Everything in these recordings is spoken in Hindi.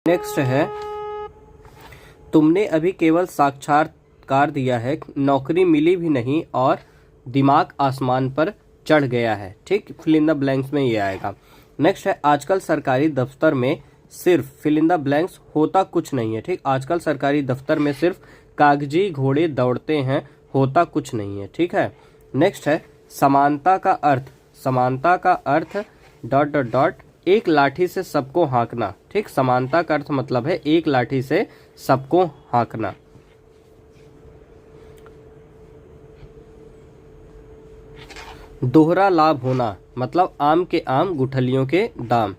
नेक्स्ट है, तुमने अभी केवल साक्षात्कार दिया है, नौकरी मिली भी नहीं और दिमाग आसमान पर चढ़ गया है। ठीक, फिल इन द ब्लैंक्स में ये आएगा। नेक्स्ट है, आजकल सरकारी दफ्तर में सिर्फ फिल इन द ब्लैंक्स होता कुछ नहीं है। ठीक, आजकल सरकारी दफ्तर में सिर्फ कागजी घोड़े दौड़ते हैं, होता कुछ नहीं है। ठीक है। नेक्स्ट है, समानता का अर्थ डॉट डॉट डॉट एक लाठी से सबको हाँकना। ठीक, समानता का अर्थ मतलब है एक लाठी से सबको हाँकना। दोहरा लाभ होना मतलब आम के आम गुठलियों के दाम।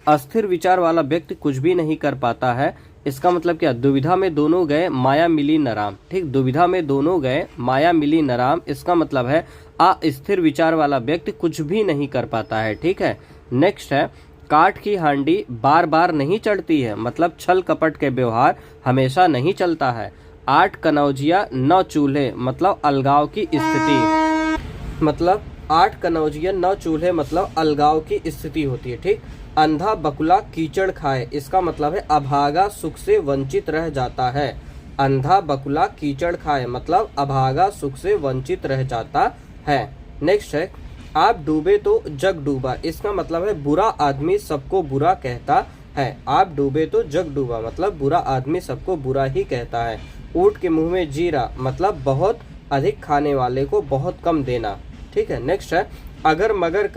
अस्थिर विचार वाला व्यक्ति कुछ भी नहीं कर पाता है, इसका मतलब क्या? दुविधा में दोनों गए माया मिली न राम। ठीक, दुविधा में दोनों गए माया मिली न राम, इसका मतलब है अस्थिर विचार वाला व्यक्ति कुछ भी नहीं कर पाता है। ठीक है। नेक्स्ट है, काठ की हांडी बार बार नहीं चढ़ती है, मतलब छल कपट के व्यवहार हमेशा नहीं चलता है। 8 कनौजिया 9 चूल्हे मतलब अलगाव की स्थिति, मतलब 8 कनौजिया 9 चूल्हे मतलब अलगाव की स्थिति होती है। ठीक, अंधा बकुला कीचड़ खाए, इसका मतलब है अभागा सुख से वंचित रह जाता है। अंधा बकुला कीचड़ खाए मतलब अभागा सुख से वंचित रह जाता है। नेक्स्ट है, आप डूबे तो जग डूबा, इसका मतलब है बुरा आदमी सबको बुरा कहता है। आप डूबे तो जग डूबा मतलब बुरा आदमी सबको बुरा ही कहता है। ऊंट के मुंह में जीरा मतलब बहुत अधिक खाने वाले को बहुत कम देना। ठीक है। नेक्स्ट है, अगर मगर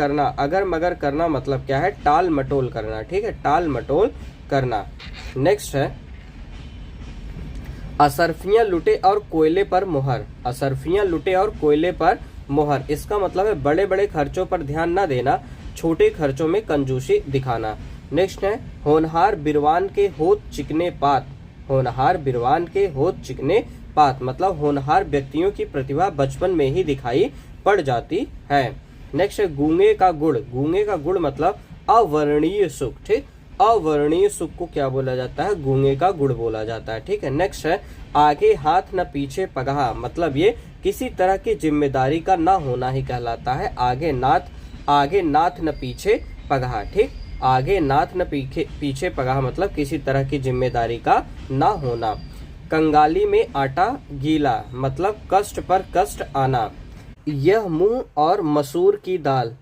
करना मतलब क्या है? टाल मटोल करना। ठीक है, टाल मटोल करना। नेक्स्ट है, असरफियां लुटे और कोयले पर मोहर। असरफियां लुटे और कोयले पर मोहर, इसका मतलब है बड़े बड़े खर्चों पर ध्यान न देना, छोटे खर्चों में कंजूसी दिखाना। नेक्स्ट है, होनहार बिरवान के होत चिकने पात। होनहार बिरवान के होत चिकने पात मतलब होनहार व्यक्तियों की प्रतिभा बचपन में ही दिखाई पड़ जाती है। नेक्स्ट है, गूंगे का गुड़ मतलब अवर्णीय सुख। ठीक, अवर्णीय सुख को क्या बोला जाता है? गूंगे का गुड़ बोला जाता है। ठीक है। नेक्स्ट है, आगे हाथ न पीछे पगहा मतलब ये किसी तरह की जिम्मेदारी का ना होना ही कहलाता है। आगे नाथ न पीछे पगहा। ठीक, आगे नाथ न पीछे पगहा मतलब किसी तरह की जिम्मेदारी का ना होना। कंगाली में आटा गीला मतलब कष्ट पर कष्ट आना। यह मुंह और मसूर की दाल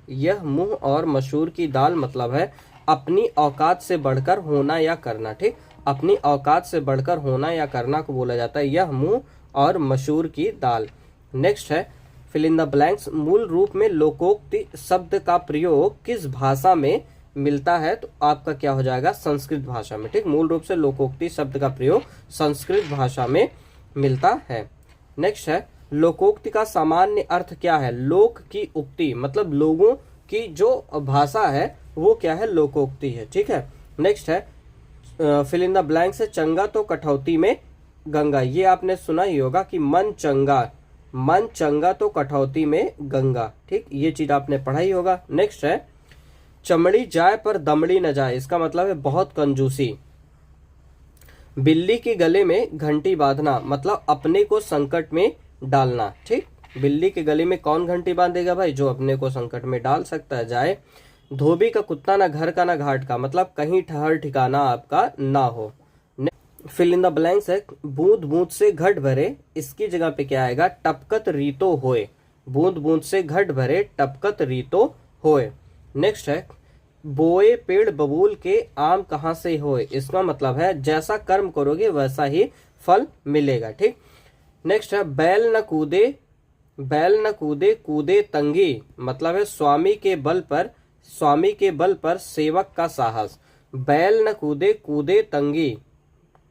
मतलब है अपनी औकात से बढ़कर होना या करना। ठीक, अपनी औकात से बढ़कर होना या करना को बोला जाता है यह मुंह और मसूर की दाल। नेक्स्ट है, फिल इन द ब्लैंक्स। मूल रूप में लोकोक्ति शब्द का प्रयोग किस भाषा में मिलता है? तो आपका क्या हो जाएगा? संस्कृत भाषा में। ठीक, मूल रूप से लोकोक्ति शब्द का प्रयोग संस्कृत भाषा में मिलता है। नेक्स्ट है, लोकोक्ति का सामान्य अर्थ क्या है? लोक की उक्ति मतलब लोगों की जो भाषा है वो क्या है? लोकोक्ति है। ठीक है। नेक्स्ट है, फिल इन द ब्लैंक्स है, चंगा तो कठौती में गंगा। ये आपने सुना ही होगा कि मन चंगा तो कठौती में गंगा। ठीक, ये चीज आपने पढ़ा ही होगा। नेक्स्ट है, चमड़ी जाए पर दमड़ी न जाए, इसका मतलब है बहुत कंजूसी। बिल्ली के गले में घंटी बांधना मतलब अपने को संकट में डालना। ठीक, बिल्ली के गले में कौन घंटी बांधेगा भाई? जो अपने को संकट में डाल सकता है। जाए, धोबी का कुत्ता ना घर का ना घाट का मतलब कहीं ठहर ठिकाना आपका ना हो। फिल इन द ब्लैंक्स है, बूंद बूंद से घट भरे, इसकी जगह पे क्या आएगा? टपकत रीतो होए। बूंद बूंद से घट भरे टपकत रीतो होए। नेक्स्ट है, बोए पेड़ बबूल के आम कहाँ से होए, इसका मतलब है जैसा कर्म करोगे वैसा ही फल मिलेगा। ठीक। नेक्स्ट है, बैल न कूदे तंगी मतलब है स्वामी के बल पर सेवक का साहस। बैल न कूदे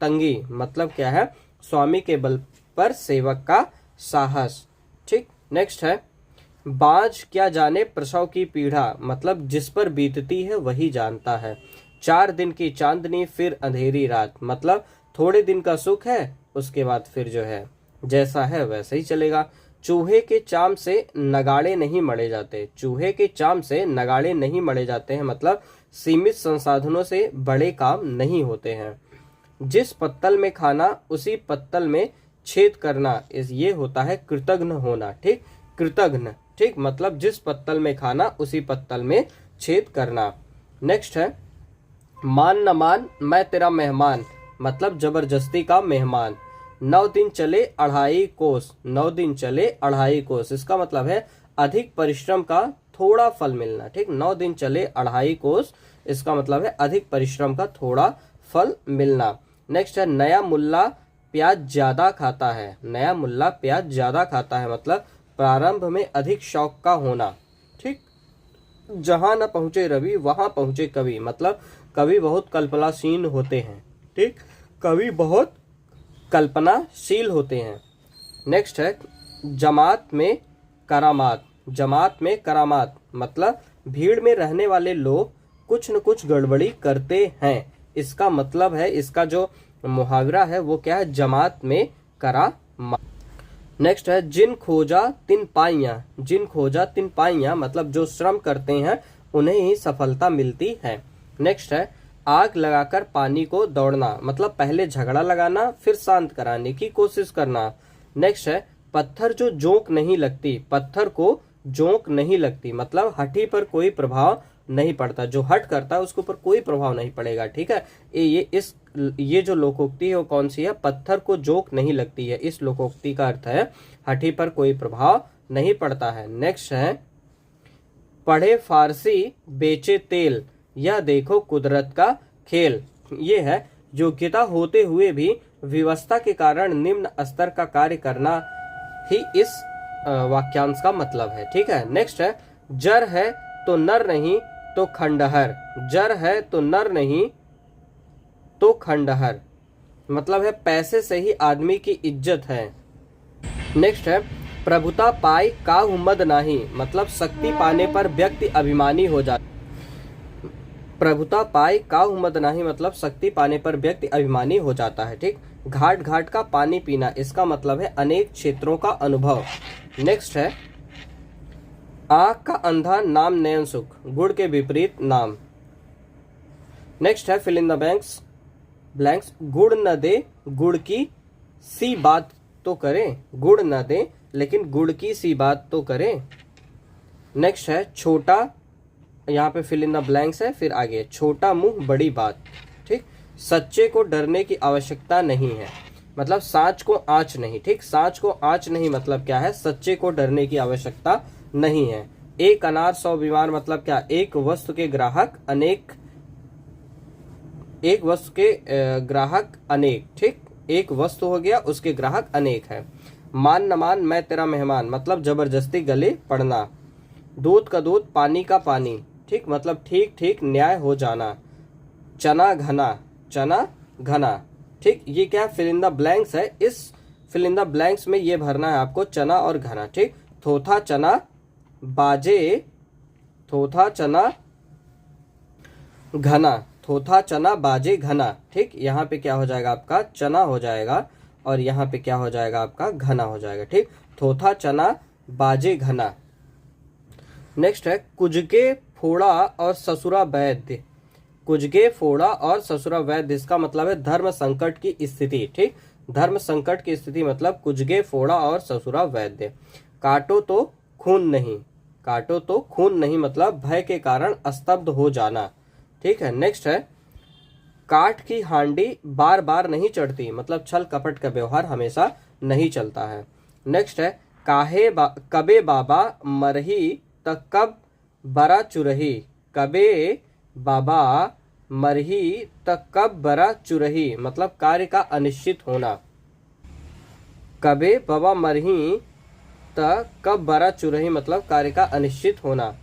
तंगी मतलब क्या है? स्वामी के बल पर सेवक का साहस। ठीक। नेक्स्ट है, बाज क्या जाने प्रसव की पीड़ा मतलब जिस पर बीतती है वही जानता है। 4 दिन की चांदनी फिर अंधेरी रात मतलब थोड़े दिन का सुख है, उसके बाद फिर जो है जैसा है वैसे ही चलेगा। चूहे के चाम से नगाड़े नहीं मढ़े जाते हैं मतलब सीमित संसाधनों से बड़े काम नहीं होते हैं। जिस पत्तल में खाना उसी पत्तल में छेद करना, ये होता है कृतघ्न होना। ठीक, कृतघ्न। ठीक, मतलब जिस पत्तल में खाना उसी पत्तल में छेद करना। नेक्स्ट है, मान न मान मैं तेरा मेहमान, मतलब जबरदस्ती का मेहमान। 9 दिन चले 2.5 कोस, 9 दिन चले 2.5 कोस, इसका मतलब है अधिक परिश्रम का थोड़ा फल मिलना। ठीक, 9 दिन चले 2.5 कोस, इसका मतलब है अधिक परिश्रम का थोड़ा फल मिलना। नेक्स्ट है नया मुल्ला प्याज ज्यादा खाता है, नया मुल्ला प्याज ज्यादा खाता है, मतलब प्रारंभ में अधिक शौक का होना। ठीक, जहां न पहुंचे रवि वहां पहुंचे कवि, मतलब कवि बहुत कल्पनाशील होते हैं। ठीक, कवि बहुत कल्पनाशील होते हैं। नेक्स्ट है जमात में करामात, जमात में करामात, मतलब भीड़ में रहने वाले लोग कुछ न कुछ गड़बड़ी करते हैं। इसका मतलब है, इसका जो मुहावरा है वो क्या है, जमात में करामात। नेक्स्ट है जिन खोजा तिन पाइयां, जिन खोजा तिन पाइयां, मतलब जो श्रम करते हैं उन्हें ही सफलता मिलती है। नेक्स्ट है आग लगाकर पानी को दौड़ना, मतलब पहले झगड़ा लगाना फिर शांत कराने की कोशिश करना। नेक्स्ट है पत्थर जो जोंक नहीं लगती, पत्थर को जोंक नहीं लगती, मतलब हठी पर कोई प्रभाव नहीं पड़ता, जो हट करता है उसके ऊपर कोई प्रभाव नहीं पड़ेगा। ठीक है, ये जो लोकोक्ति है वो कौन सी है, पत्थर को जोंक नहीं लगती है। इस लोकोक्ति का अर्थ है हठी पर कोई प्रभाव नहीं पड़ता है। नेक्स्ट है पढ़े फारसी बेचे तेल, यह देखो कुदरत का खेल। ये है योग्यता होते हुए भी व्यवस्था के कारण निम्न स्तर का कार्य करना ही इस वाक्यांश का मतलब है। ठीक है, नेक्स्ट है जर है तो नर नहीं तो खंडहर, जर है तो नर नहीं तो खंडहर, मतलब है पैसे से ही आदमी की इज्जत है। नेक्स्ट है प्रभुता पाई काहू मद नाही, मतलब शक्ति पाने पर व्यक्ति अभिमानी हो जाता। प्रभुता पाई काहू मद नाही, मतलब शक्ति पाने पर व्यक्ति अभिमानी हो जाता है। ठीक, घाट घाट का पानी पीना, इसका मतलब है अनेक क्षेत्रों का अनुभव। नेक्स्ट है आंख का अंधा नाम नयन सुख, गुड़ के विपरीत नाम। नेक्स्ट है फिल इन द ब्लैंक्स, गुड़ न दे गुड़ की सी बात तो करें, गुड़ न दे लेकिन गुड़ की सी बात तो करें। नेक्स्ट है छोटा, यहाँ पे फिल इन द ब्लैंक्स है, फिर आगे छोटा मुंह बड़ी बात। ठीक, सच्चे को डरने की आवश्यकता नहीं है, मतलब सांच को आंच नहीं। ठीक, सांच को आंच नहीं मतलब क्या है, सच्चे को डरने की आवश्यकता नहीं है। एक अनार 100 बीमार, मतलब क्या, एक वस्तु के ग्राहक अनेक, एक वस्तु के ग्राहक अनेक। ठीक, एक वस्तु हो गया उसके ग्राहक अनेक है। मान न मान मैं तेरा मेहमान, मतलब जबरदस्ती गले पड़ना। दूध का दूध पानी का पानी। ठीक, मतलब ठीक ठीक न्याय हो जाना। चना घना, चना घना। ठीक, ये क्या फिल इन द ब्लैंक्स है, इस फिल इन द ब्लैंक्स में ये भरना है आपको चना और घना। ठीक, थोथा चना बाजे, थोथा चना घना, थोथा चना बाजे घना। ठीक, यहाँ पे क्या हो जाएगा आपका चना हो जाएगा और यहाँ पे क्या हो जाएगा आपका घना हो जाएगा। ठीक, थोथा चना बाजे घना। नेक्स्ट है कुजगे फोड़ा और ससुरा वैद्य, कुजगे फोड़ा और ससुरा वैद्य, इसका मतलब है धर्म संकट की स्थिति। ठीक, धर्म संकट की स्थिति मतलब कुजगे फोड़ा और ससुरा वैद्य। काटो तो खून नहीं, काटो तो खून नहीं, मतलब भय के कारण स्तब्ध हो जाना। ठीक है, नेक्स्ट है काठ की हांडी बार बार नहीं चढ़ती, मतलब छल कपट का व्यवहार हमेशा नहीं चलता है। नेक्स्ट है कबे बाबा मरही तक कब बरा चुरही, कबे बाबा मरही तक कब बरा चुरही, मतलब कार्य का अनिश्चित होना। कबे बाबा मरही तक कब बरा चुरही, मतलब कार्य का अनिश्चित होना।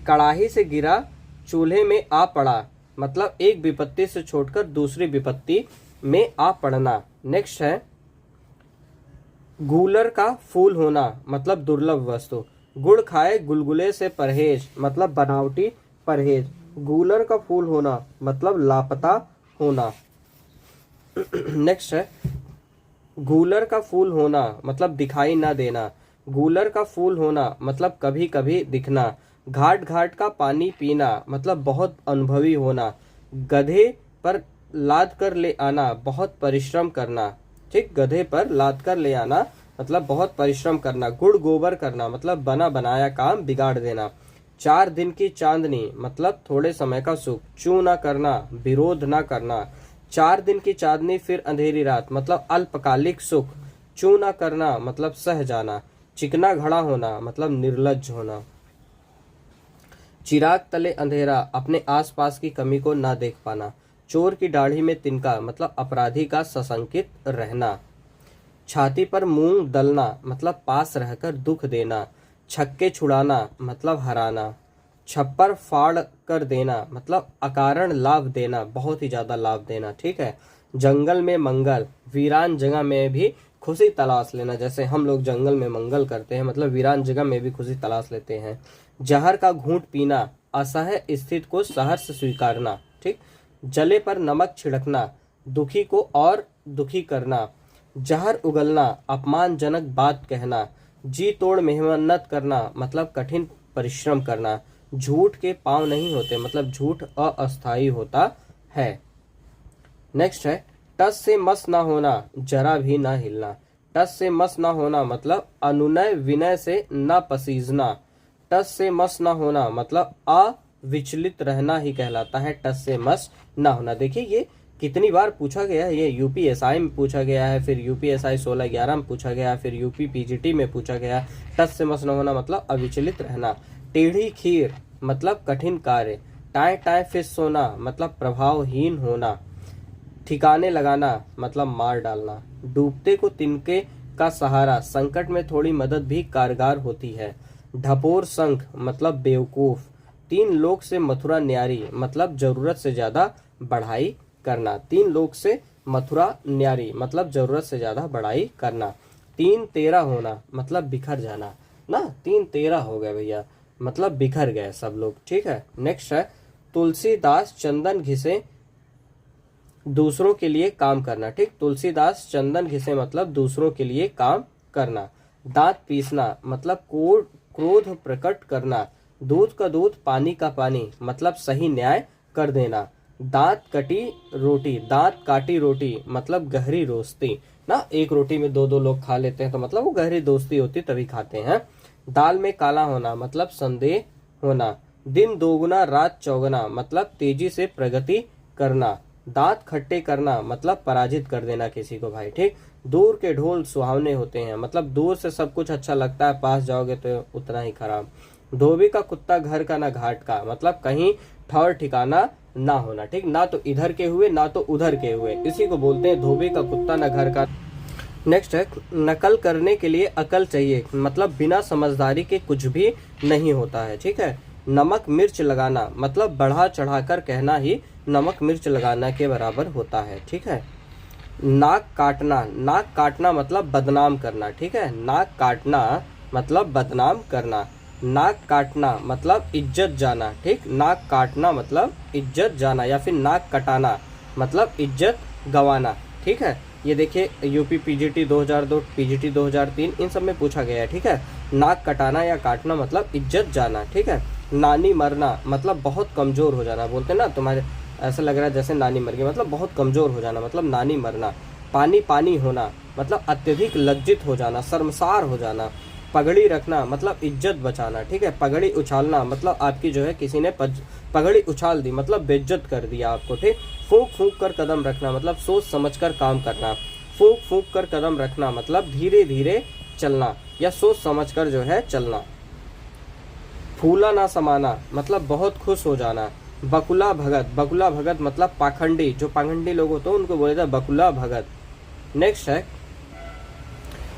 कड़ाही से गिरा चूल्हे में आ पड़ा, मतलब एक विपत्ति से छोड़कर दूसरी विपत्ति में आ पड़ना। नेक्स्ट है गूलर का फूल होना, मतलब दुर्लभ वस्तु। गुड़ खाए गुलगुले से परहेज, मतलब बनावटी परहेज। गूलर का फूल होना मतलब लापता होना। नेक्स्ट है गूलर का फूल होना मतलब दिखाई ना देना। गूलर का फूल होना मतलब कभी कभी दिखना। घाट घाट का पानी पीना मतलब बहुत अनुभवी होना। गधे पर लाद कर ले आना बहुत परिश्रम करना। ठीक, गधे पर लाद कर ले आना मतलब बहुत परिश्रम करना। गुड़ गोबर करना मतलब बना बनाया काम बिगाड़ देना। 4 दिन की चांदनी मतलब थोड़े समय का सुख, चू ना करना, विरोध ना करना। 4 दिन की चांदनी फिर अंधेरी रात मतलब अल्पकालिक सुख, चू ना करना मतलब सह जाना। चिकना घड़ा होना मतलब निर्लज्ज होना। चिराग तले अंधेरा अपने आसपास की कमी को ना देख पाना। चोर की दाढ़ी में तिनका मतलब अपराधी का सशंकित रहना। छाती पर मूंग दलना मतलब पास रहकर दुख देना। छक्के छुड़ाना मतलब हराना। छप्पर फाड़ कर देना मतलब अकारण लाभ देना, बहुत ही ज्यादा लाभ देना। ठीक है। जंगल में मंगल, वीरान जगह में भी खुशी तलाश लेना। जैसे हम लोग जंगल में मंगल करते हैं मतलब वीरान जगह में भी खुशी तलाश लेते हैं। जहर का घूंट पीना, असह्य स्थिति को सहर्ष स्वीकारना। ठीक। जले पर नमक छिड़कना, दुखी को और दुखी करना। जहर उगलना, अपमानजनक बात कहना। जी तोड़ मेहनत करना मतलब कठिन परिश्रम करना। झूठ के पांव नहीं होते मतलब झूठ अस्थायी होता है। नेक्स्ट है टस से मस ना होना, जरा भी ना हिलना। टस से मस ना होना मतलब अनुनय विनय से न पसीजना। टस से मस ना होना मतलब अविचलित रहना ही कहलाता है टस से मस ना होना। देखिए ये कितनी बार पूछा गया है, ये यूपीएसआई में पूछा गया है, फिर यूपीएसआई 16-11 में पूछा गया, फिर यूपी पीजीटी में पूछा गया। टस से मस न होना मतलब अविचलित रहना। टेढ़ी खीर मतलब कठिन कार्य। टाए टाए फिस सोना मतलब प्रभावहीन होना। ठिकाने लगाना मतलब मार डालना। डूबते को तिनके का सहारा, संकट में थोड़ी मदद भी कारगर होती है। ढपोर संख मतलब बेवकूफ। 3 लोग से मथुरा न्यारी मतलब जरूरत से ज्यादा बढ़ाई करना। 3 लोग से मथुरा न्यारी मतलब जरूरत से ज्यादा बढ़ाई करना। 3-13 होना मतलब बिखर जाना ना, 3-13 हो गए भैया मतलब बिखर गए सब लोग। ठीक है। नेक्स्ट है तुलसीदास चंदन घिसे दूसरों के लिए काम करना। ठीक। तुलसीदास चंदन घिसे मतलब दूसरों के लिए काम करना। दांत पीसना मतलब क्रोध प्रकट करना। दूध का दूध पानी का पानी मतलब सही न्याय कर देना। दांत काटी रोटी मतलब गहरी दोस्ती ना, एक रोटी में 2-2 लोग खा लेते हैं तो मतलब वो गहरी दोस्ती होती तभी खाते हैं। दाल में काला होना मतलब संदेह होना। दिन दोगुना रात चौगुना मतलब तेजी से प्रगति करना। दांत खट्टे करना मतलब पराजित कर देना किसी को भाई। ठीक। दूर के ढोल सुहावने होते हैं मतलब दूर से सब कुछ अच्छा लगता है, पास जाओगे तो उतना ही खराब। धोबी का कुत्ता घर का ना घाट का मतलब कहीं ठौर ठिकाना ना होना। ठीक। ना तो इधर के हुए ना तो उधर के हुए, इसी को बोलते हैं धोबी का कुत्ता ना घर का। नेक्स्ट है नकल करने के लिए अकल चाहिए मतलब बिना समझदारी के कुछ भी नहीं होता है। ठीक है। नमक मिर्च लगाना मतलब बढ़ा चढ़ाकर कहना ही नमक मिर्च लगाना के बराबर होता है। ठीक है। नाक काटना मतलब बदनाम करना। ठीक है। नाक काटना मतलब बदनाम करना। नाक काटना मतलब इज्जत जाना। ठीक। नाक काटना मतलब इज्जत जाना या फिर नाक कटाना मतलब इज्जत गंवाना। ठीक है। ये देखिए यूपी पीजीटी 2002 पीजीटी 2003 इन सब में पूछा गया है। ठीक है। नाक कटाना या काटना मतलब इज्जत जाना। ठीक है। नानी मरना मतलब बहुत कमजोर हो जाना, बोलते हैं ना तुम्हारे ऐसा लग रहा है जैसे नानी मर गई मतलब बहुत कमजोर हो जाना मतलब नानी मरना। पानी पानी होना मतलब अत्यधिक लज्जित हो जाना, शर्मसार हो जाना। पगड़ी रखना मतलब इज्जत बचाना। ठीक है। पगड़ी उछालना मतलब आपकी जो है किसी ने पगड़ी उछाल दी मतलब बेइज्जत कर दिया आपको। ठीक। फूंक फूंक कर कदम रखना मतलब सोच समझ कर काम करना। फूंक फूंक कर कदम रखना मतलब धीरे धीरे चलना या सोच समझ कर जो है चलना। फूला ना समाना मतलब बहुत खुश हो जाना। बकुला भगत मतलब पाखंडी, जो पाखंडी लोग होते हैं उनको बोले जाता बकुला भगत। नेक्स्ट है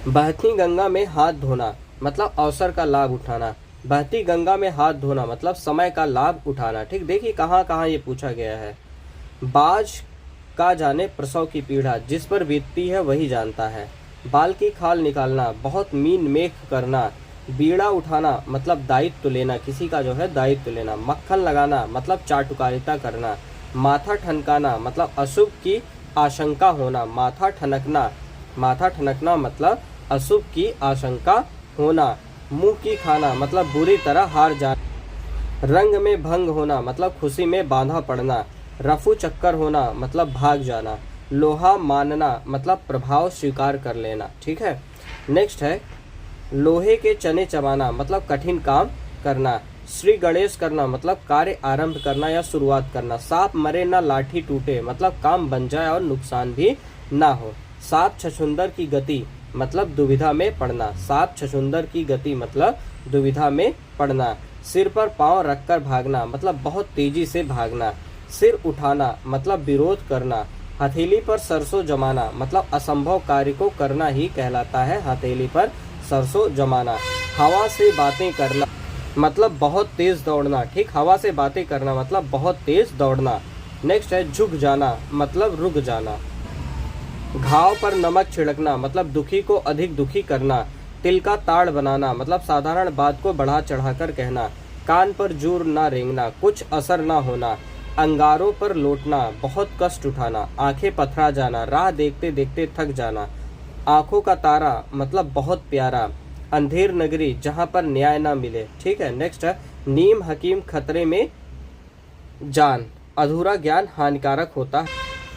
बहती गंगा में हाथ धोना मतलब अवसर का लाभ उठाना। बहती गंगा में हाथ धोना मतलब समय का लाभ उठाना। ठीक। देखिए कहाँ कहाँ ये पूछा गया है। बाज का जाने प्रसव की पीड़ा, जिस पर बीतती है वही जानता है। बाल की खाल निकालना बहुत मीन मेख करना। बीड़ा उठाना मतलब दायित्व लेना, किसी का जो है दायित्व लेना। मक्खन लगाना मतलब चाटुकारिता करना। माथा ठनकाना मतलब अशुभ की आशंका होना। माथा ठनकना मतलब अशुभ की आशंका होना। मुंह की खाना मतलब बुरी तरह हार जाना। रंग में भंग होना मतलब खुशी में बांधा पड़ना। रफू चक्कर होना मतलब भाग जाना। लोहा मानना मतलब प्रभाव स्वीकार कर लेना। ठीक है। नेक्स्ट है लोहे के चने चबाना मतलब कठिन काम करना। श्री गणेश करना मतलब कार्य आरंभ करना या शुरुआत करना। सांप मरे ना लाठी टूटे मतलब काम बन जाए और नुकसान भी ना हो। सांप छछूंदर की गति मतलब दुविधा में पड़ना। सांप छछूंदर की गति मतलब दुविधा में पड़ना। सिर पर पांव रखकर भागना मतलब बहुत तेजी से भागना। सिर उठाना मतलब विरोध करना। हथेली पर सरसों जमाना मतलब असंभव कार्य को करना ही कहलाता है हथेली पर सरसों जमाना। हवा से बातें करना मतलब बहुत तेज दौड़ना। ठीक, हवा से बातें करना मतलब बहुत तेज दौड़ना। नेक्स्ट है झुक जाना मतलब रुक जाना। घाव पर नमक छिड़कना मतलब दुखी को अधिक दुखी करना। तिल का ताड़ बनाना मतलब साधारण बात को बढ़ा चढ़ाकर कहना। कान पर जूर ना रेंगना कुछ असर ना होना। अंगारों पर लौटना बहुत कष्ट उठाना। आंखें पथरा जाना राह देखते देखते थक जाना। आंखों का तारा मतलब बहुत प्यारा। अंधेर नगरी जहां पर न्याय ना मिले। ठीक है, नेक्स्ट है नीम हकीम खतरे में जान अधूरा ज्ञान हानिकारक होता है।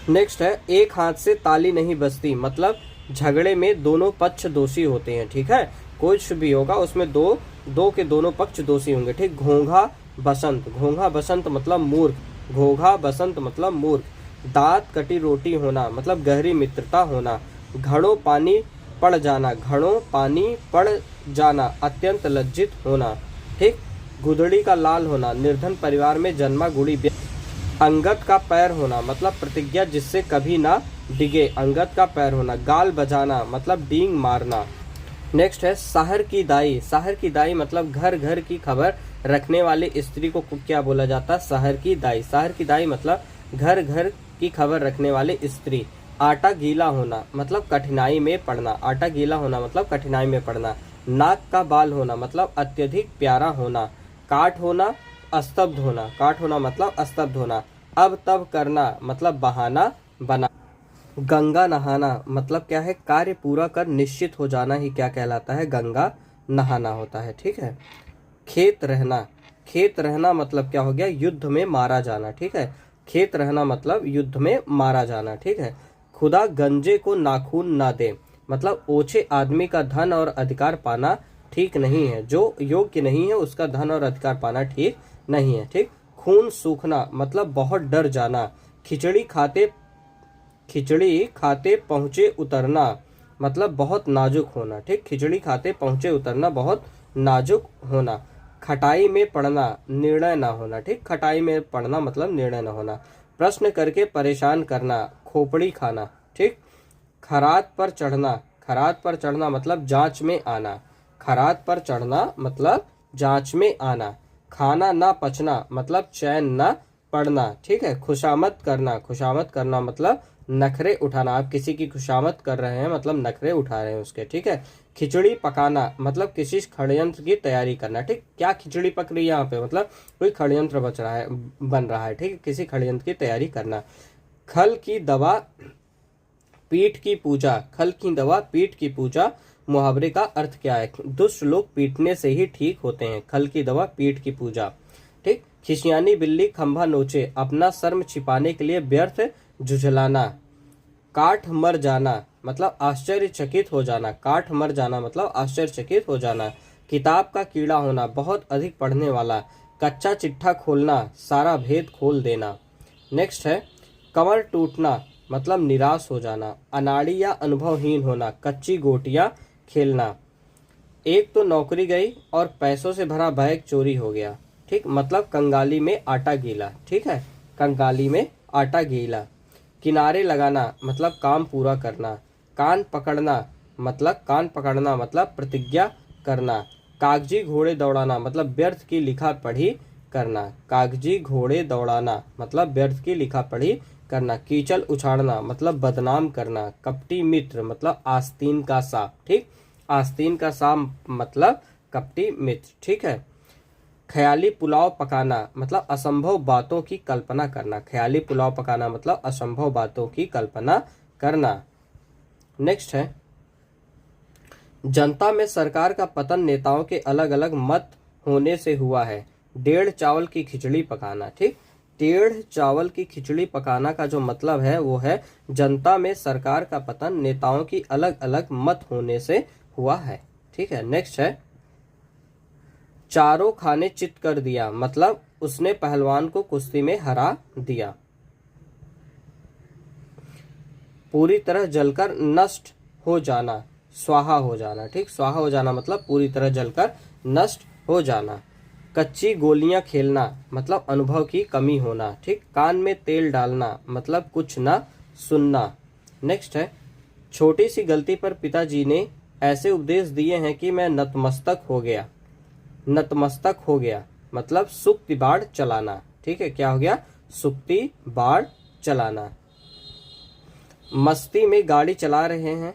नेक्स्ट है एक हाथ से ताली नहीं बजती मतलब झगड़े में दोनों पक्ष दोषी होते हैं। ठीक है, कुछ भी होगा उसमें दो के दोनों पक्ष दोषी होंगे। ठीक, घोंघा बसंत मतलब मूर्ख। घोंघा बसंत मतलब मूर्ख। दांत कटी रोटी होना मतलब गहरी मित्रता होना। घड़ों पानी पड़ जाना अत्यंत लज्जित होना। ठीक, गुदड़ी का लाल होना निर्धन परिवार में जन्मा गुड़ी। अंगद का पैर होना मतलब प्रतिज्ञा जिससे कभी ना डिगे। अंगद का पैर होना। गाल बजाना मतलब डींग मारना। नेक्स्ट है साहर की दाई मतलब घर घर की खबर रखने वाली स्त्री को क्या बोला जाता है? साहर की दाई मतलब घर घर की खबर रखने वाली स्त्री। आटा गीला होना मतलब कठिनाई में पड़ना। नाक का बाल होना मतलब अत्यधिक प्यारा होना। काठ होना मतलब अस्तब्ध होना। अब तब करना मतलब बहाना बना। गंगा नहाना मतलब क्या है? कार्य पूरा कर निश्चित हो जाना ही क्या कहलाता है? गंगा नहाना होता है। ठीक है, खेत रहना मतलब क्या हो गया? युद्ध में मारा जाना। ठीक है, खेत रहना मतलब युद्ध में मारा जाना। ठीक है, खुदा गंजे को नाखून ना दे मतलब ओछे आदमी का धन और अधिकार पाना ठीक नहीं है। जो योग्य नहीं है उसका धन और अधिकार पाना ठीक नहीं है। ठीक, खून सूखना मतलब बहुत डर जाना। खिचड़ी खाते पहुँचे उतरना मतलब बहुत नाजुक होना। ठीक, खिचड़ी खाते पहुँचे उतरना बहुत नाजुक होना। खटाई में पड़ना निर्णय ना होना। ठीक, खटाई में पड़ना मतलब निर्णय ना होना। प्रश्न करके परेशान करना खोपड़ी खाना। ठीक, खरात पर चढ़ना मतलब जांच में आना। खाना ना पचना मतलब चैन ना पड़ना। ठीक है, खुशामद करना मतलब नखरे उठाना। आप किसी की खुशामद कर रहे हैं मतलब नखरे उठा रहे हैं उसके। ठीक है, खिचड़ी पकाना मतलब किसी षड्यंत्र की तैयारी करना। ठीक, क्या खिचड़ी पक रही है यहाँ पे? मतलब कोई षड्यंत्र बन रहा है। ठीक है, किसी षड्यंत्र की तैयारी करना। खल की दवा पीठ की पूजा मुहावरे का अर्थ क्या है? दुष्ट लोग पीटने से ही ठीक होते हैं। खल की दवा पीठ की पूजा। ठीक, खिसियानी बिल्ली खंभा नोचे अपना शर्म छिपाने के लिए व्यर्थ झुझलाना। काठ मर जाना मतलब आश्चर्यचकित हो जाना। किताब का कीड़ा होना बहुत अधिक पढ़ने वाला। कच्चा चिट्ठा खोलना सारा भेद खोल देना। नेक्स्ट है कमर टूटना मतलब निराश हो जाना। अनाड़ी या अनुभवहीन होना कच्ची गोटियां खेलना। एक तो नौकरी गई और पैसों से भरा बैग चोरी हो गया। ठीक, मतलब कंगाली में आटा गीला। ठीक है, कंगाली में आटा गीला। किनारे लगाना मतलब काम पूरा करना। कान पकड़ना मतलब प्रतिज्ञा करना। कागजी घोड़े दौड़ाना मतलब व्यर्थ की लिखा पढ़ी करना। कीचल उछाड़ना मतलब बदनाम करना। कपटी मित्र मतलब आस्तीन का सांप। ठीक, आस्तीन का सांप मतलब कपटी मित्र। ठीक है, ख्याली पुलाव पकाना मतलब असंभव बातों की कल्पना करना। नेक्स्ट है जनता में सरकार का पतन नेताओं के अलग अलग मत होने से हुआ है। डेढ़ चावल की खिचड़ी पकाना। ठीक, डेढ़ चावल की खिचड़ी पकाना का जो मतलब है वो है जनता में सरकार का पतन नेताओं की अलग अलग मत होने से हुआ है। ठीक है, नेक्स्ट है चारों खाने चित कर दिया, मतलब उसने पहलवान को कुश्ती में हरा दिया। पूरी तरह जलकर नष्ट हो जाना, स्वाहा हो जाना, ठीक। स्वाहा हो जाना मतलब पूरी तरह जलकर नष्ट हो जाना। कच्ची गोलियां खेलना मतलब अनुभव की कमी होना, ठीक। कान में तेल डालना मतलब कुछ ना सुनना। नेक्स्ट है, छोटी सी गलती पर पिताजी ने ऐसे उपदेश दिए हैं कि मैं नतमस्तक हो गया। नतमस्तक हो गया मतलब सुक्ति बाढ़ चलाना, ठीक है। क्या हो गया? सुक्ति बाढ़ चलाना। मस्ती में गाड़ी चला रहे हैं।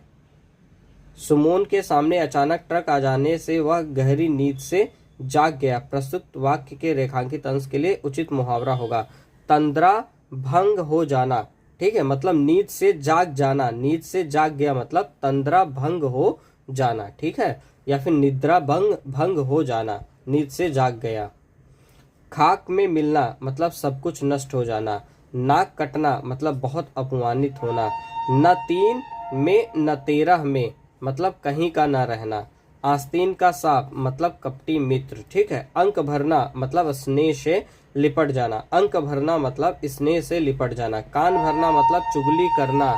सुमोन के सामने अचानक ट्रक आ जाने से वह गहरी नींद से जाग गया। प्रस्तुत वाक्य के रेखांकित अंश के लिए उचित मुहावरा होगा तंद्रा भंग हो जाना, ठीक है। मतलब नींद से जाग जाना, नींद से जाग गया मतलब तंद्रा भंग हो जाना, ठीक है। या फिर निद्रा भंग हो जाना, नींद से जाग गया। खाक में मिलना मतलब सब कुछ नष्ट हो जाना। नाक कटना मतलब बहुत अपमानित होना। न 3 में न 13 में मतलब कहीं का न रहना। आस्तीन का सांप मतलब कपटी मित्र, ठीक है। अंक भरना मतलब स्नेह से लिपट जाना। अंक भरना मतलब स्नेह से लिपट जाना। कान भरना मतलब चुगली करना।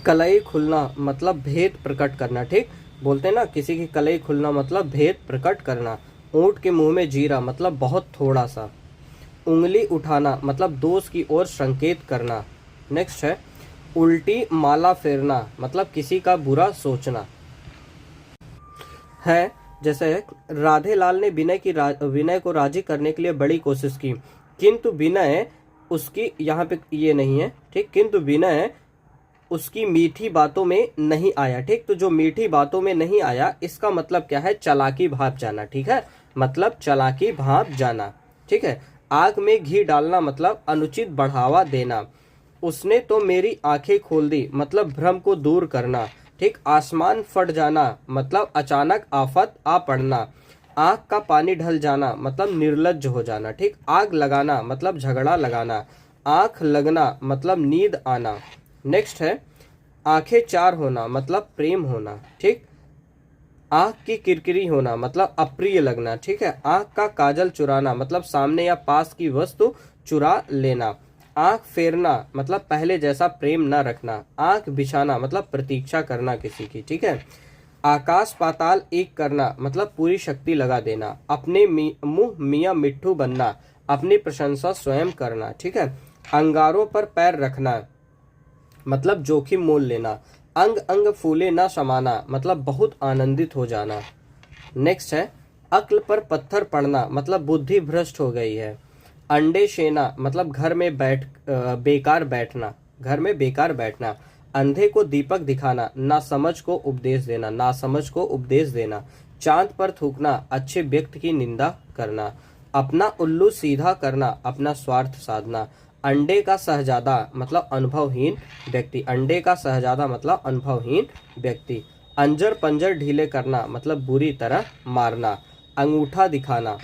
कलई खुलना मतलब भेद प्रकट करना, ठीक। बोलते हैं ना किसी की कलई खुलना मतलब भेद प्रकट करना। ऊंट के मुंह में जीरा मतलब बहुत थोड़ा सा। उंगली उठाना मतलब दोस्त की ओर संकेत करना। नेक्स्ट है, उल्टी माला फेरना मतलब किसी का बुरा सोचना है। जैसे राधे लाल ने विनय को राजी करने के लिए बड़ी कोशिश की, किंतु विनय उसकी, यहाँ पे ये नहीं है, ठीक। किंतु विनय उसकी मीठी बातों में नहीं आया, ठीक। तो जो मीठी बातों में नहीं आया इसका मतलब क्या है? चालाकी भाप जाना, ठीक है। मतलब चालाकी भाप जाना, ठीक है। आग में घी डालना मतलब अनुचित बढ़ावा देना। उसने तो मेरी आंखें खोल दी मतलब भ्रम को दूर करना, ठीक। आसमान फट जाना मतलब अचानक आफत आ पड़ना। आंख का पानी ढल जाना मतलब निर्लज्ज हो जाना, ठीक। आग लगाना मतलब झगड़ा लगाना। आंख लगना मतलब नींद आना। नेक्स्ट है, आंखें चार होना मतलब प्रेम होना, ठीक। आंख की किरकिरी होना मतलब अप्रिय लगना, ठीक है। आंख का काजल चुराना मतलब सामने या पास की वस्तु चुरा लेना। आंख फेरना मतलब पहले जैसा प्रेम न रखना। आंख बिछाना मतलब प्रतीक्षा करना किसी की, ठीक है। आकाश पाताल एक करना मतलब पूरी शक्ति लगा देना। अपने मुंह मियाँ मिट्ठू बनना, अपनी प्रशंसा स्वयं करना, ठीक है। अंगारों पर पैर रखना मतलब जोखिम मोल लेना। अंग अंग फूले ना समाना मतलब बहुत आनंदित हो जाना। नेक्स्ट है, अक्ल पर पत्थर पड़ना मतलब बुद्धि भ्रष्ट हो गई है। अंडे शेना मतलब घर में बेकार बैठना, घर में बेकार बैठना। अंधे को दीपक दिखाना, ना समझ को उपदेश देना, ना समझ को उपदेश देना। चांद पर थूकना, अच्छे व्यक्ति की निंदा करना। अपना उल्लू सीधा करना, अपना स्वार्थ साधना। अंडे का शहजादा मतलब अनुभवहीन व्यक्ति, अंडे का शहजादा मतलब अनुभवहीन व्यक्ति। अंजर पंजर ढीले करना मतलब बुरी तरह मारना। अंगूठा दिखाना,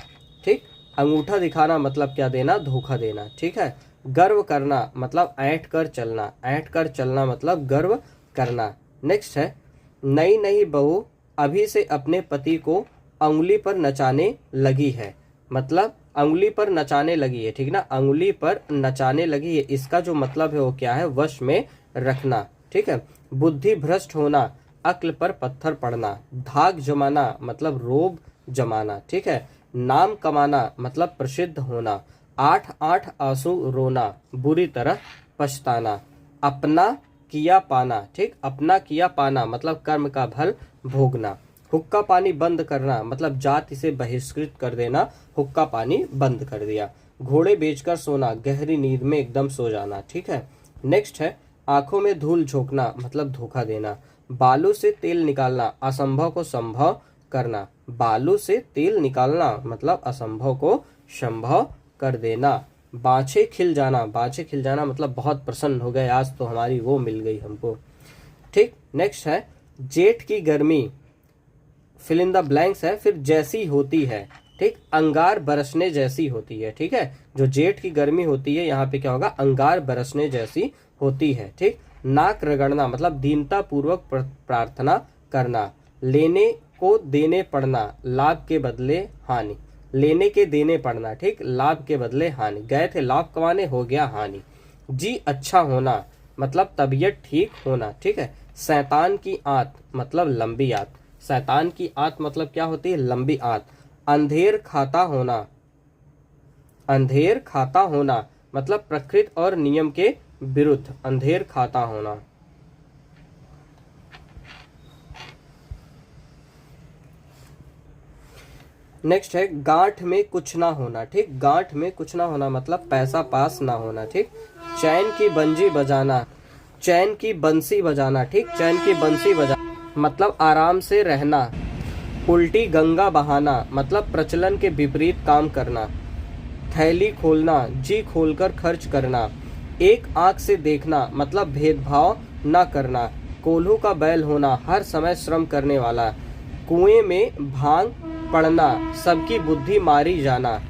ठीक। अंगूठा दिखाना मतलब क्या देना? धोखा देना, ठीक है। गर्व करना मतलब ऐंठ कर चलना, ऐंठ कर चलना मतलब गर्व करना। नेक्स्ट है, नई नई बहू अभी से अपने पति को अंगुली पर नचाने लगी है मतलब अंगुली पर नचाने लगी है, ठीक ना। अंगुली पर नचाने लगी है, इसका जो मतलब है वो क्या है? वश में रखना, ठीक है। बुद्धि भ्रष्ट होना, अक्ल पर पत्थर पड़ना। धाक जमाना मतलब रोब जमाना, ठीक है। नाम कमाना मतलब प्रसिद्ध होना। 8 आंसू रोना, बुरी तरह पछताना। अपना किया पाना, ठीक। अपना किया पाना मतलब कर्म का फल भोगना। हुक्का पानी बंद करना मतलब जाति से बहिष्कृत कर देना, हुक्का पानी बंद कर दिया। घोड़े बेचकर सोना, गहरी नींद में एकदम सो जाना, ठीक है। नेक्स्ट है, आंखों में धूल झोंकना मतलब धोखा देना। बालू से तेल निकालना, असंभव को संभव करना। बालू से तेल निकालना मतलब असंभव को संभव कर देना। बाछे खिल जाना, बाछे खिल जाना मतलब बहुत प्रसन्न हो गए, आज तो हमारी वो मिल गई हमको, ठीक। नेक्स्ट है, जेठ की गर्मी फिल इन द ब्लैंक्स है, फिर जैसी होती है, ठीक। अंगार बरसने जैसी होती है, ठीक है। जो जेठ की गर्मी होती है यहाँ पे क्या होगा? अंगार बरसने जैसी होती है, ठीक। नाक रगड़ना मतलब दीनता पूर्वक प्रार्थना करना। लेने को देने पड़ना, लाभ के बदले हानि। लेने के देने पड़ना, ठीक, लाभ के बदले हानि। गए थे लाभ कमाने, हो गया हानि। जी अच्छा होना मतलब तबीयत ठीक होना, ठीक है। शैतान की आंत मतलब लंबी आंत। शैतान की आंत मतलब क्या होती है? लंबी आंत। अंधेर खाता होना, अंधेर खाता होना मतलब प्रकृति और नियम के विरुद्ध, अंधेर खाता होना। नेक्स्ट है गांठ में कुछ ना होना, ठीक। गांठ में कुछ ना होना मतलब पैसा पास ना होना, ठीक। चैन की बंजी बजाना, चैन की बंसी बजाना, ठीक। चैन की बंसी बजाना मतलब आराम से रहना। उल्टी गंगा बहाना मतलब प्रचलन के विपरीत काम करना। थैली खोलना, जी खोलकर खर्च करना। एक आंख से देखना मतलब भेदभाव न करना। कोल्हू का बैल होना, हर समय श्रम करने वाला। कुएं में भांग पड़ना, सबकी बुद्धि मारी जाना,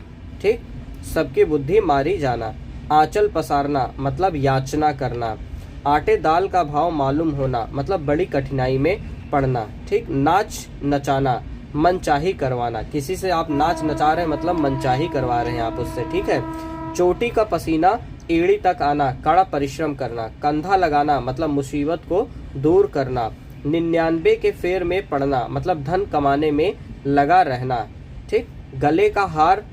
ठीक, सबकी बुद्धि मारी जाना। आंचल पसारना मतलब याचना करना। आटे दाल का भाव मालूम होना मतलब बड़ी कठिनाई में पड़ना, ठीक। नाच नचाना, मनचाही करवाना, किसी से आप नाच नचा रहे हैं मतलब मनचाही करवा रहे हैं आप उससे, ठीक है। चोटी का पसीना एड़ी तक आना, कड़ा परिश्रम करना। कंधा लगाना मतलब मुसीबत को दूर करना। 99 के फेर में पड़ना मतलब धन कमाने में लगा रहना, ठीक। गले का हार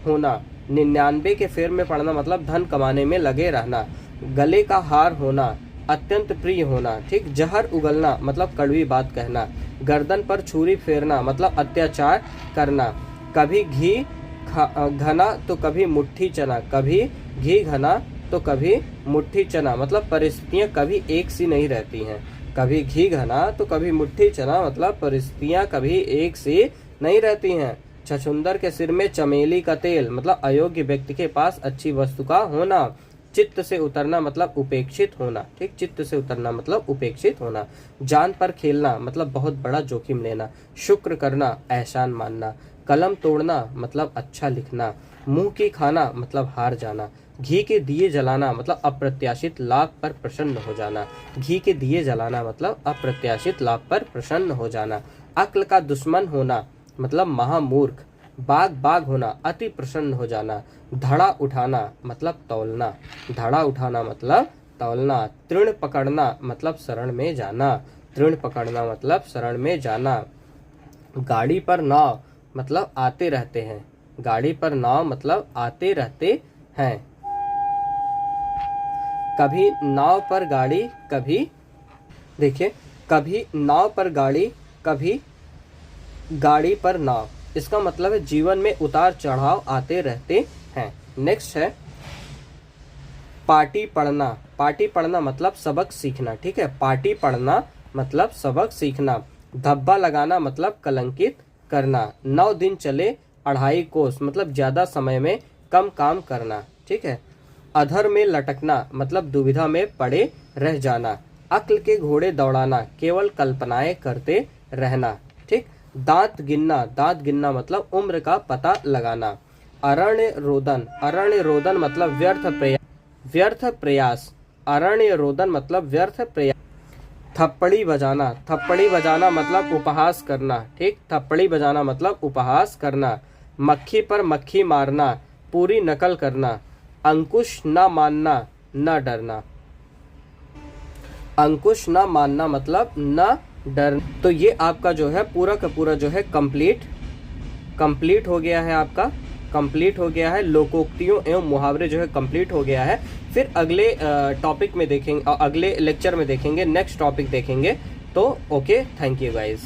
होना, 99 के फेर में पड़ना मतलब धन कमाने में लगे रहना। गले का हार होना, अत्यंत प्रिय होना, ठीक। जहर उगलना मतलब कड़वी बात कहना। गर्दन पर छुरी फेरना मतलब अत्याचार करना। कभी घी घना तो कभी मुट्ठी चना, कभी घी घना तो कभी मुट्ठी चना मतलब परिस्थितियां कभी एक सी नहीं रहती हैं। कभी घी घना तो कभी मुट्ठी चना मतलब परिस्थितियां कभी एक सी नहीं रहती हैं। छछुंदर के सिर में चमेली का तेल मतलब अयोग्य व्यक्ति के पास अच्छी वस्तु का होना। चित्त से उतरना मतलब उपेक्षित होना, ठीक। चित्त से उतरना मतलब उपेक्षित होना। जान पर खेलना मतलब बहुत बड़ा जोखिम लेना। शुक्र करना, एहसान मानना। कलम तोड़ना मतलब अच्छा लिखना। मुंह की खाना मतलब हार जाना। घी के दिए जलाना मतलब अप्रत्याशित लाभ पर प्रसन्न हो जाना। घी के दिए जलाना मतलब अप्रत्याशित लाभ पर प्रसन्न हो जाना। अक्ल का दुश्मन होना मतलब महामूर्ख। बाग बाग होना, अति प्रसन्न हो जाना। धड़ा उठाना मतलब तौलना, धड़ा उठाना मतलब तौलना। तृण पकड़ना मतलब शरण में जाना, तृण पकड़ना मतलब शरण में जाना। गाड़ी पर नाव मतलब आते रहते हैं, गाड़ी पर नाव मतलब आते रहते हैं। कभी नाव पर गाड़ी, कभी, देखिए, कभी नाव पर गाड़ी, कभी गाड़ी पर नाव। इसका मतलब है जीवन में उतार चढ़ाव आते रहते हैं। नेक्स्ट है पार्टी पढ़ना। पार्टी पढ़ना मतलब सबक सीखना, ठीक है। पार्टी पढ़ना मतलब सबक सीखना। धब्बा लगाना मतलब कलंकित करना। 9 दिन चले 2.5 कोस मतलब ज्यादा समय में कम काम करना, ठीक है। अधर में लटकना मतलब दुविधा में पड़े रह जाना। अक्ल के घोड़े दौड़ाना, केवल कल्पनाएं करते रहना, ठीक। दांत गिनना मतलब उम्र का पता लगाना। अरण्य रोदन, अरण्य रोदन मतलब व्यर्थ प्रयास। अरण्य रोदन मतलब व्यर्थ प्रयास। थप्पड़ी बजाना मतलब उपहास करना, ठीक। थप्पड़ी बजाना मतलब उपहास करना। मक्खी पर मक्खी मारना, पूरी नकल करना। अंकुश न मानना, न डरना। अंकुश न मानना मतलब न डर। तो ये आपका जो है पूरा का पूरा जो है कंप्लीट हो गया है, आपका कंप्लीट हो गया है। लोकोक्तियों एवं मुहावरे जो है कंप्लीट हो गया है। फिर अगले टॉपिक में देखेंगे, अगले लेक्चर में देखेंगे, नेक्स्ट टॉपिक देखेंगे। तो ओके, थैंक यू गाइज।